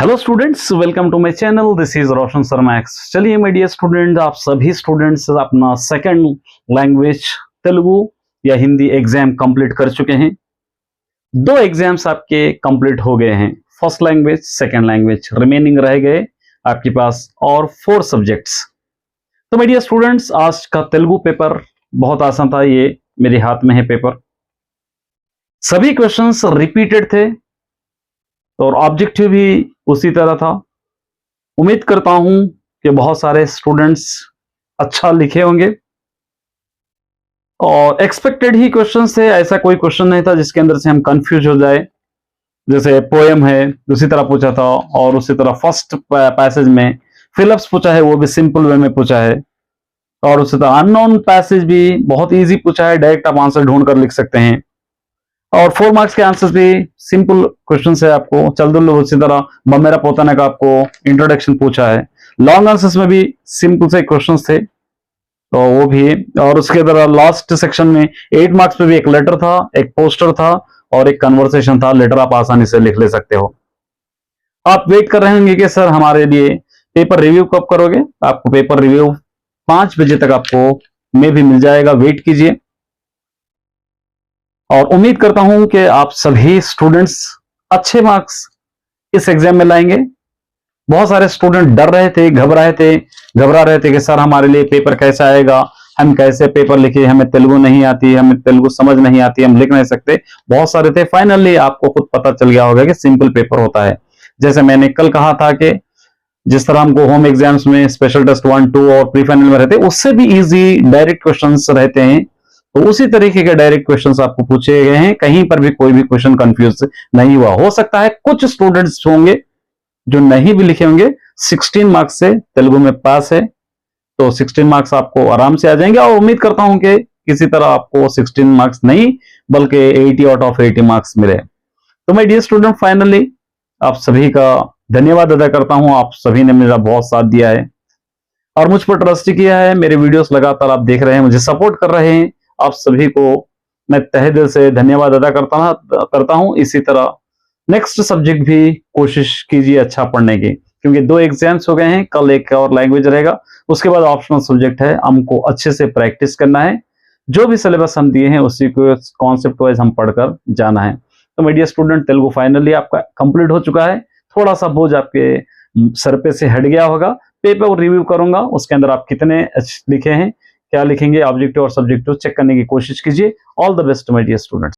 Hello students, welcome to my channel. This is Roshan Sharma X. चलिए मेरे dear student, आप सभी स्टूडेंट्स अपना सेकंड लैंग्वेज तेलुगु या हिंदी एग्जाम कंप्लीट कर चुके हैं। दो एग्जाम्स आपके कंप्लीट हो गए हैं, first language, second language. Remaining रह गए आपके पास और 4 सब्जेक्ट्स। तो मेरे डियर स्टूडेंट्स, आज का तेलुगु पेपर बहुत आसान था। ये मेरे हाथ में है पेपर। सभी क्वेश्चंस रिपीटेड थे और ऑब्जेक्टिव भी उसी तरह था। उम्मीद करता हूं कि बहुत सारे स्टूडेंट्स अच्छा लिखे होंगे और एक्सपेक्टेड ही क्वेश्चंस थे। ऐसा कोई क्वेश्चन नहीं था जिसके अंदर से हम कंफ्यूज हो जाए। जैसे पोएम है उसी तरह पूछा था, और उसी तरह फर्स्ट पैसेज में फिलअप्स पूछा है, वो भी सिंपल वे में पूछा है। और उसी तरह अननोन पैसेज भी बहुत इजी पूछा है, डायरेक्ट आप आंसर ढूंढ कर लिख सकते हैं। और 4 मार्क्स के आंसर्स भी सिंपल क्वेश्चन है। आपको चलदुल्लु उसी तरह बमेरा पोताना का आपको इंट्रोडक्शन पूछा है। लॉन्ग आंसर्स में भी सिंपल से क्वेश्चंस थे तो वो भी। और उसके तरह लास्ट सेक्शन में 8 मार्क्स पे भी एक लेटर था, एक पोस्टर था और एक कन्वर्सेशन था। लेटर आप आसानी से लिख ले सकते हो। आप वेट कर रहे होंगे कि सर हमारे लिए पेपर रिव्यू कब करोगे। आपको पेपर रिव्यू 5 बजे तक आपको में भी मिल जाएगा, वेट कीजिए। और उम्मीद करता हूं कि आप सभी स्टूडेंट्स अच्छे मार्क्स इस एग्जाम में लाएंगे। बहुत सारे स्टूडेंट डर रहे थे, घबरा रहे थे कि सर हमारे लिए पेपर कैसा आएगा, हम कैसे पेपर लिखे, हमें तेलुगु नहीं आती, हमें तेलुगु समझ नहीं आती, हम लिख नहीं सकते। बहुत सारे थे। फाइनली आपको खुद पता चल गया होगा कि सिंपल पेपर होता है। जैसे मैंने कल कहा था कि जिस तरह हमको होम एग्जाम्स में स्पेशल टेस्ट 1, 2 और प्री फाइनल में रहते, उससे भी इजी डायरेक्ट क्वेश्चंस रहते हैं। तो उसी तरीके के डायरेक्ट क्वेश्चंस आपको पूछे गए हैं। कहीं पर भी कोई भी क्वेश्चन कंफ्यूज नहीं हुआ। हो सकता है कुछ स्टूडेंट्स होंगे जो नहीं भी लिखे होंगे। 16 मार्क्स से तेलुगु में पास है तो 16 मार्क्स आपको आराम से आ जाएंगे। और उम्मीद करता हूं कि किसी तरह आपको 16 मार्क्स नहीं बल्कि 80 आउट ऑफ 80 मार्क्स मिले। तो माय डियर स्टूडेंट, फाइनली आप सभी का धन्यवाद अदा करता हूं। आप सभी ने मेरा बहुत साथ दिया है और मुझ पर ट्रस्ट किया है। मेरे वीडियोस लगातार आप देख रहे हैं, मुझे सपोर्ट कर रहे हैं। आप सभी को मैं तहे दिल से धन्यवाद अदा करता हूं। इसी तरह नेक्स्ट सब्जेक्ट भी कोशिश कीजिए अच्छा पढ़ने की, क्योंकि 2 एग्जाम्स हो गए हैं। कल एक और लैंग्वेज रहेगा, उसके बाद ऑप्शनल सब्जेक्ट है। हमको अच्छे से प्रैक्टिस करना है। जो भी सिलेबस हम दिए हैं उसी को कॉन्सेप्ट वाइज हम पढ़कर जाना है। तो मेरे डियर स्टूडेंट, तेलुगु फाइनली आपका कंप्लीट हो चुका है। थोड़ा सा बोझ आपके सर पे से हट गया होगा। पेपर रिव्यू करूंगा, उसके अंदर आप कितने लिखे हैं, क्या लिखेंगे, ऑब्जेक्टिव और सब्जेक्टिव चेक करने की कोशिश कीजिए। All the best my dear students.